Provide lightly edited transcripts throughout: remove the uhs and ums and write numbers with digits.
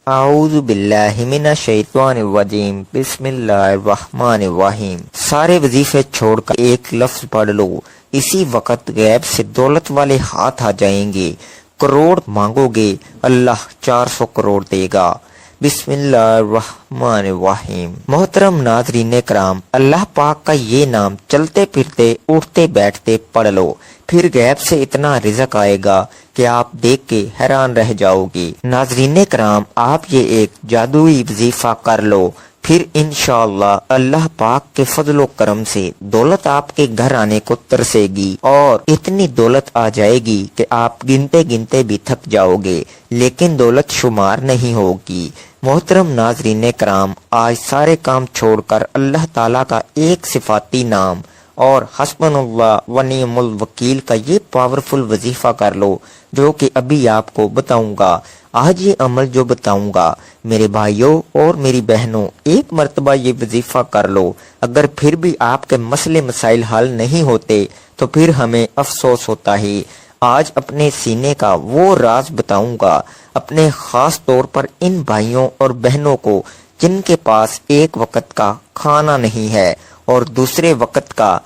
اعوذ باللہ من الشیطان الرجیم بسم اللہ الرحمن الرحیم۔ سارے وظیفے چھوڑ کر ایک لفظ پڑھ لو، اسی وقت غیب سے دولت والے ہاتھ آ جائیں گے، کروڑ مانگو گے اللہ 400 کروڑ دے گا۔ بسم اللہ الرحمن الرحیم۔ محترم ناظرین کرام، اللہ پاک کا یہ نام چلتے پھرتے اٹھتے بیٹھتے پڑھ لو، پھر غیب سے اتنا رزق آئے گا کہ آپ دیکھ کے حیران رہ جاؤ گے۔ ناظرین کرام، آپ یہ ایک جادوئی وظیفہ کر لو، پھر انشاءاللہ اللہ پاک کے فضل و کرم سے دولت آپ کے گھر آنے کو ترسے گی، اور اتنی دولت آ جائے گی کہ آپ گنتے گنتے بھی تھک جاؤ گے، لیکن دولت شمار نہیں ہوگی۔ محترم ناظرین کرام، آج سارے کام چھوڑ کر اللہ تعالیٰ کا ایک صفاتی نام اور حسبنا اللہ و نعم الوکیل کا یہ پاورفل وظیفہ کر لو جو کہ ابھی آپ کو بتاؤں گا۔ آج یہ عمل جو بتاؤں گا میرے بھائیوں اور میری بہنوں، ایک مرتبہ یہ وظیفہ کر لو، اگر پھر بھی آپ کے مسئلے مسائل حل نہیں ہوتے تو پھر ہمیں افسوس ہوتا ہے۔ آج اپنے سینے کا وہ راز بتاؤں گا، اپنے خاص طور پر ان بھائیوں اور بہنوں کو جن کے پاس ایک وقت کا کھانا نہیں ہے اور دوسرے وقت کا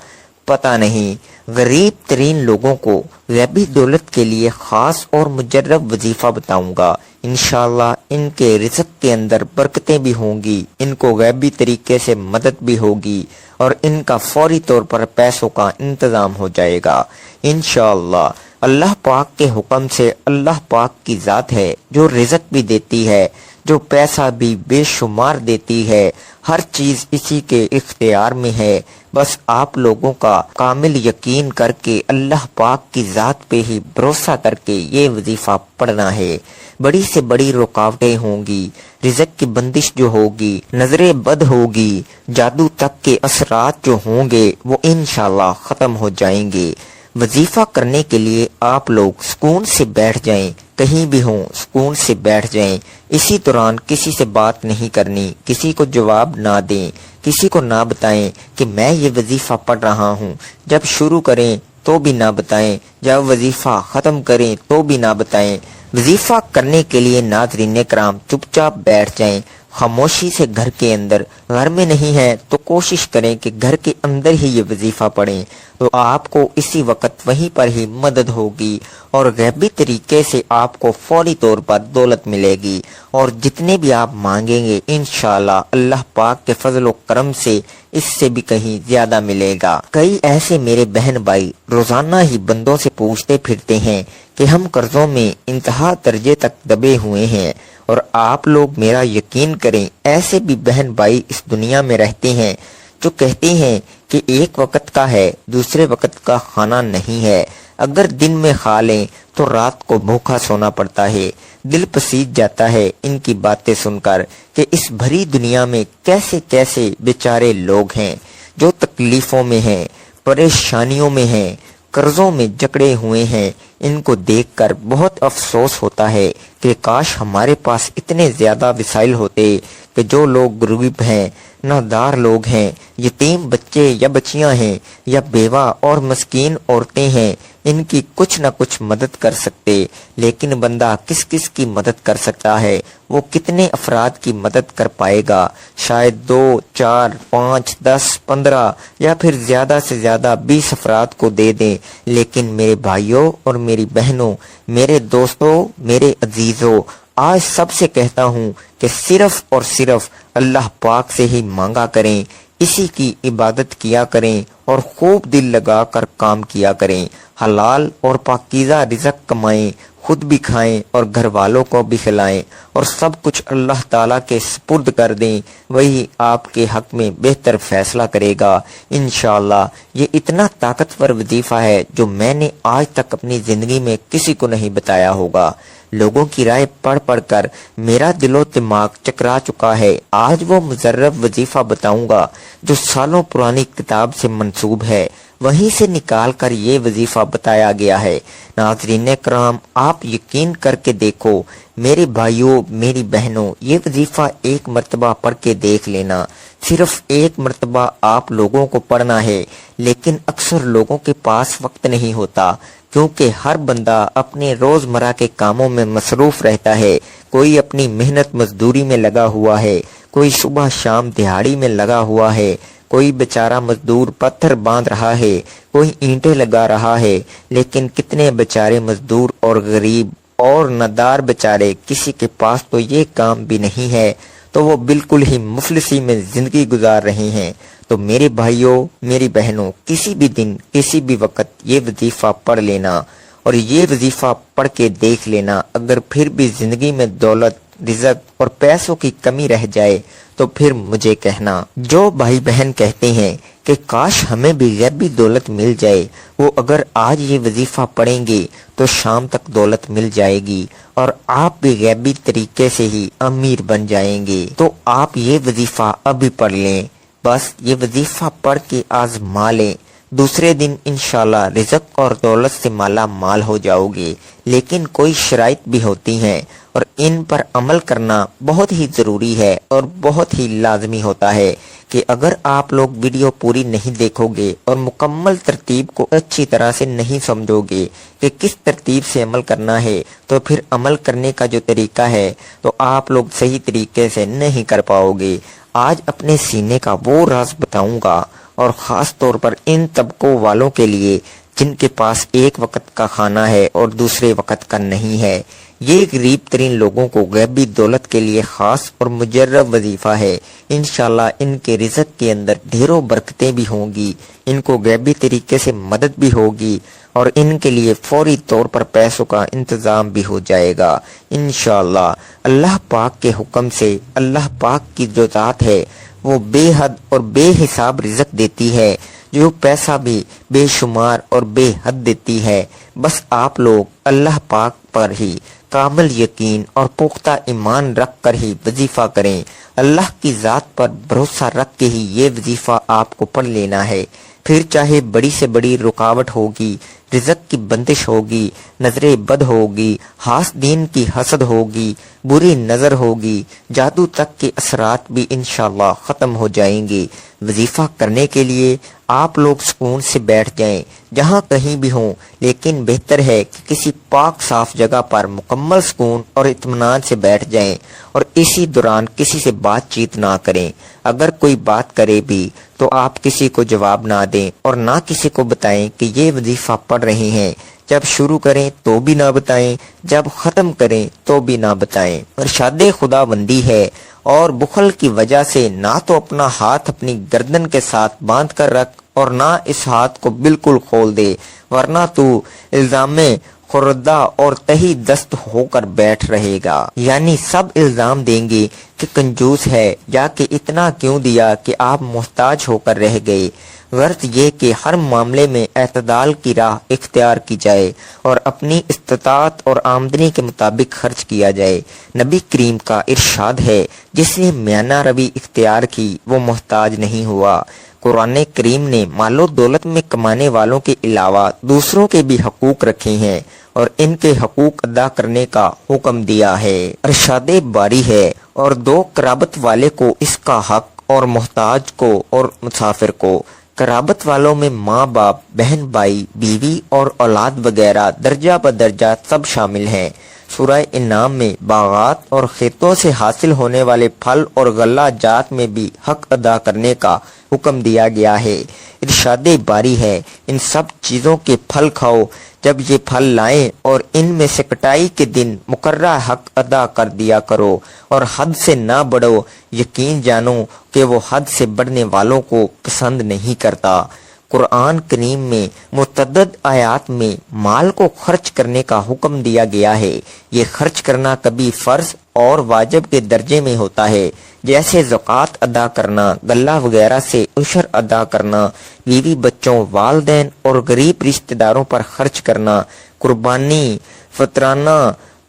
پتہ نہیں، غریب ترین لوگوں کو غیبی دولت کے لیے خاص اور مجرب وظیفہ بتاؤں گا۔ انشاءاللہ ان کے رزق کے اندر برکتیں بھی ہوں گی، ان کو غیبی طریقے سے مدد بھی ہوگی، اور ان کا فوری طور پر پیسوں کا انتظام ہو جائے گا انشاءاللہ۔ اللہ پاک کے حکم سے اللہ پاک کی ذات ہے جو رزق بھی دیتی ہے، جو پیسہ بھی بے شمار دیتی ہے، ہر چیز اسی کے اختیار میں ہے۔ بس آپ لوگوں کا کامل یقین کر کے اللہ پاک کی ذات پہ ہی بھروسہ کر کے یہ وظیفہ پڑھنا ہے۔ بڑی سے بڑی رکاوٹیں ہوں گی، رزق کی بندش جو ہوگی، نظر بد ہوگی، جادو تک کے اثرات جو ہوں گے وہ انشاءاللہ ختم ہو جائیں گے۔ وظیفہ کرنے کے لیے آپ لوگ سکون سے بیٹھ جائیں، کہیں بھی ہوں سکون سے بیٹھ جائیں۔ اسی دوران کسی سے بات نہیں کرنی، کسی کو جواب نہ دیں، کسی کو نہ بتائیں کہ میں یہ وظیفہ پڑھ رہا ہوں۔ جب شروع کریں تو بھی نہ بتائیں، جب وظیفہ ختم کریں تو بھی نہ بتائیں۔ وظیفہ کرنے کے لیے ناظرین کرام چپ چاپ بیٹھ جائیں، خاموشی سے گھر کے اندر۔ گھر میں نہیں ہے تو کوشش کریں کہ گھر کے اندر ہی یہ وظیفہ پڑھیں، تو آپ کو اسی وقت وہیں پر ہی مدد ہوگی، اور غیبی طریقے سے آپ کو فوری طور پر دولت ملے گی، اور جتنے بھی آپ مانگیں گے انشاءاللہ اللہ پاک کے فضل و کرم سے اس سے بھی کہیں زیادہ ملے گا۔ کئی ایسے میرے بہن بھائی روزانہ ہی بندوں سے پوچھتے پھرتے ہیں کہ ہم قرضوں میں انتہا درجے تک دبے ہوئے ہیں، اور آپ لوگ میرا یقین کریں، ایسے بھی بہن بھائی اس دنیا میں رہتے ہیں جو کہتے ہیں کہ ایک وقت کا ہے، دوسرے وقت کا کھانا نہیں ہے، اگر دن میں کھا لیں تو رات کو بھوکا سونا پڑتا ہے۔ دل پسیج جاتا ہے ان کی باتیں سن کر کہ اس بھری دنیا میں کیسے کیسے بیچارے لوگ ہیں جو تکلیفوں میں ہیں، پریشانیوں میں ہیں، قرضوں میں جکڑے ہوئے ہیں۔ ان کو دیکھ کر بہت افسوس ہوتا ہے کہ کاش ہمارے پاس اتنے زیادہ وسائل ہوتے کہ جو لوگ غریب ہیں، نادار لوگ ہیں، یتیم بچے یا بچیاں ہیں، یا بیوہ اور مسکین عورتیں ہیں، ان کی کچھ نہ کچھ مدد کر سکتے۔ لیکن بندہ کس کس کی مدد کر سکتا ہے؟ وہ کتنے افراد کی مدد کر پائے گا؟ شاید 2 4 5 10 15 یا پھر زیادہ سے زیادہ 20 افراد کو دے دیں۔ لیکن میرے بھائیوں اور میری بہنوں، میرے دوستوں، میرے عزیزوں، آج سب سے کہتا ہوں کہ صرف اور صرف اللہ پاک سے ہی مانگا کریں، اسی کی عبادت کیا کریں، اور خوب دل لگا کر کام کیا کریں، حلال اور پاکیزہ رزق کمائیں، خود بھی کھائیں اور گھر والوں کو بھی کھلائیں، اور سب کچھ اللہ تعالیٰ کے سپرد کر دیں، وہی آپ کے حق میں بہتر فیصلہ کرے گا انشاءاللہ۔ یہ اتنا طاقتور وظیفہ ہے جو میں نے آج تک اپنی زندگی میں کسی کو نہیں بتایا ہوگا۔ لوگوں کی رائے پڑھ پڑھ کر میرا دل و دماغ چکرا چکا ہے۔ آج وہ مجرب وظیفہ بتاؤں گا جو سالوں پرانی کتاب سے منسوب ہے، وہیں سے نکال کر یہ وظیفہ بتایا گیا ہے۔ ناظرین کرام، آپ یقین کر کے دیکھو میرے بھائیوں، میری بہنوں، یہ وظیفہ ایک مرتبہ پڑھ کے دیکھ لینا۔ صرف ایک مرتبہ آپ لوگوں کو پڑھنا ہے، لیکن اکثر لوگوں کے پاس وقت نہیں ہوتا، کیونکہ ہر بندہ اپنے روزمرہ کے کاموں میں مصروف رہتا ہے، کوئی اپنی محنت مزدوری میں لگا ہوا ہے، کوئی صبح شام دہاڑی میں لگا ہوا ہے، کوئی بیچارہ مزدور پتھر باندھ رہا ہے، کوئی اینٹیں لگا رہا ہے، لیکن کتنے بیچارے مزدور اور غریب اور ندار بیچارے، کسی کے پاس تو یہ کام بھی نہیں ہے، تو وہ بالکل ہی مفلسی میں زندگی گزار رہے ہیں۔ تو میرے بھائیوں، میری بہنوں، کسی بھی دن کسی بھی وقت یہ وظیفہ پڑھ لینا، اور یہ وظیفہ پڑھ کے دیکھ لینا۔ اگر پھر بھی زندگی میں دولت، رزق اور پیسوں کی کمی رہ جائے تو پھر مجھے کہنا۔ جو بھائی بہن کہتے ہیں کہ کاش ہمیں بھی غیبی دولت مل جائے، وہ اگر آج یہ وظیفہ پڑھیں گے تو شام تک دولت مل جائے گی اور آپ بھی غیبی طریقے سے ہی امیر بن جائیں گے۔ تو آپ یہ وظیفہ ابھی پڑھ لیں، بس یہ وظیفہ پڑھ کے آزما لیں، دوسرے دن انشاءاللہ رزق اور دولت سے مالا مال ہو جاؤ گے۔ لیکن کوئی شرائط بھی ہوتی ہیں اور ان پر عمل کرنا بہت ہی ضروری ہے اور بہت ہی لازمی ہوتا ہے کہ اگر آپ لوگ ویڈیو پوری نہیں دیکھو گے اور مکمل ترتیب کو اچھی طرح سے نہیں سمجھو گے کہ کس ترتیب سے عمل کرنا ہے، تو پھر عمل کرنے کا جو طریقہ ہے تو آپ لوگ صحیح طریقے سے نہیں کر پاؤ گے۔ آج اپنے سینے کا وہ راز بتاؤں گا، اور خاص طور پر ان طبقوں والوں کے لیے جن کے پاس ایک وقت کا کھانا ہے اور دوسرے وقت کا نہیں ہے۔ یہ غریب ترین لوگوں کو غیبی دولت کے لیے خاص اور مجرب وظیفہ ہے۔ انشاءاللہ ان کے رزق کے اندر ڈھیروں برکتیں بھی ہوں گی، ان کو غیبی طریقے سے مدد بھی ہوگی اور ان کے لیے فوری طور پر پیسوں کا انتظام بھی ہو جائے گا انشاءاللہ۔ اللہ پاک کے حکم سے، اللہ پاک کی جو ذات ہے وہ بے حد اور بے حساب رزق دیتی ہے، جو پیسہ بھی بے شمار اور بے حد دیتی ہے۔ بس آپ لوگ اللہ پاک پر ہی کامل یقین اور پختہ ایمان رکھ کر ہی وظیفہ کریں، اللہ کی ذات پر بھروسہ رکھ کے ہی یہ وظیفہ آپ کو پڑھ لینا ہے۔ پھر چاہے بڑی سے بڑی رکاوٹ ہوگی، رزق کی بندش ہوگی، نظر بد ہوگی، حاسدین کی حسد ہوگی، بری نظر ہوگی، جادو تک کے اثرات بھی انشاءاللہ ختم ہو جائیں گے۔ وظیفہ کرنے کے لیے آپ لوگ سکون سے بیٹھ جائیں، جہاں کہیں بھی ہوں، لیکن بہتر ہے کہ کسی پاک صاف جگہ پر مکمل سکون اور اطمینان سے بیٹھ جائیں، اور اسی دوران کسی سے بات چیت نہ کریں۔ اگر کوئی بات کرے بھی تو آپ کسی کو جواب نہ دیں اور نہ کسی کو بتائیں کہ یہ وظیفہ پڑھ رہے ہیں۔ جب شروع کریں تو بھی نہ بتائیں، جب ختم کریں تو بھی نہ بتائیں۔ ارشاد خدا بندی ہے، اور بخل کی وجہ سے نہ تو اپنا ہاتھ اپنی گردن کے ساتھ باندھ کر رکھ اور نہ اس ہاتھ کو بالکل کھول دے، ورنہ تو الزام میں خوردہ اور تہی دست ہو کر بیٹھ رہے گا۔ یعنی سب الزام دیں گے کہ کنجوس ہے، یا کہ اتنا کیوں دیا کہ آپ محتاج ہو کر رہ گئے۔ غرض یہ کہ ہر معاملے میں اعتدال کی راہ اختیار کی جائے اور اپنی استطاعت اور آمدنی کے مطابق خرچ کیا جائے۔ نبی کریم کا ارشاد ہے، جس نے میانہ روی اختیار کی وہ محتاج نہیں ہوا۔ قرآن کریم نے مال و دولت میں کمانے والوں کے علاوہ دوسروں کے بھی حقوق رکھے ہیں اور ان کے حقوق ادا کرنے کا حکم دیا ہے۔ ارشاد باری ہے، اور دو قرابت والے کو اس کا حق، اور محتاج کو اور مسافر کو۔ قرابت والوں میں ماں باپ، بہن بھائی، بیوی اور اولاد وغیرہ درجہ بدرجہ سب شامل ہیں۔ سورہ انعام میں باغات اور کھیتوں سے حاصل ہونے والے پھل اور غلہ جات میں بھی حق ادا کرنے کا حکم دیا گیا ہے۔ ارشاد باری ہے، ان سب چیزوں کے پھل کھاؤ جب یہ پھل لائیں، اور ان میں سے کٹائی کے دن مقررہ حق ادا کر دیا کرو، اور حد سے نہ بڑھو، یقین جانو کہ وہ حد سے بڑھنے والوں کو پسند نہیں کرتا۔ قرآن کریم میں متعدد آیات میں مال کو خرچ کرنے کا حکم دیا گیا ہے۔ یہ خرچ کرنا کبھی فرض اور واجب کے درجے میں ہوتا ہے، جیسے زکوٰۃ ادا کرنا، غلہ وغیرہ سے عشر ادا کرنا، بیوی بچوں، والدین اور غریب رشتہ داروں پر خرچ کرنا، قربانی، فطرانہ،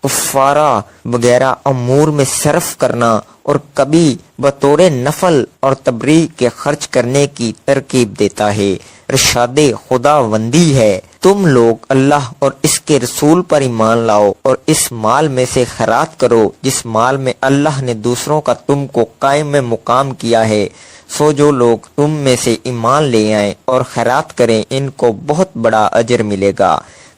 کفارہ وغیرہ امور میں صرف کرنا، اور کبھی بطور نفل اور تبریع کے خرچ کرنے کی ترکیب دیتا ہے۔ ارشاد خدا بندی ہے، تم لوگ اللہ اور اس کے رسول پر ایمان لاؤ اور اس مال میں سے خیرات کرو جس مال میں اللہ نے دوسروں کا تم کو قائم مقام کیا ہے۔ سو جو لوگ تم میں سے ایمان لے آئیں اور خیرات کریں ان کو بہت بڑا اجر ملے گا۔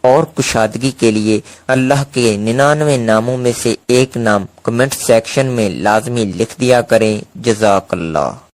اور کشادگی کے لیے اللہ کے 99 ناموں میں سے ایک نام کمنٹ سیکشن میں لازمی لکھ دیا کریں۔ جزاک اللہ۔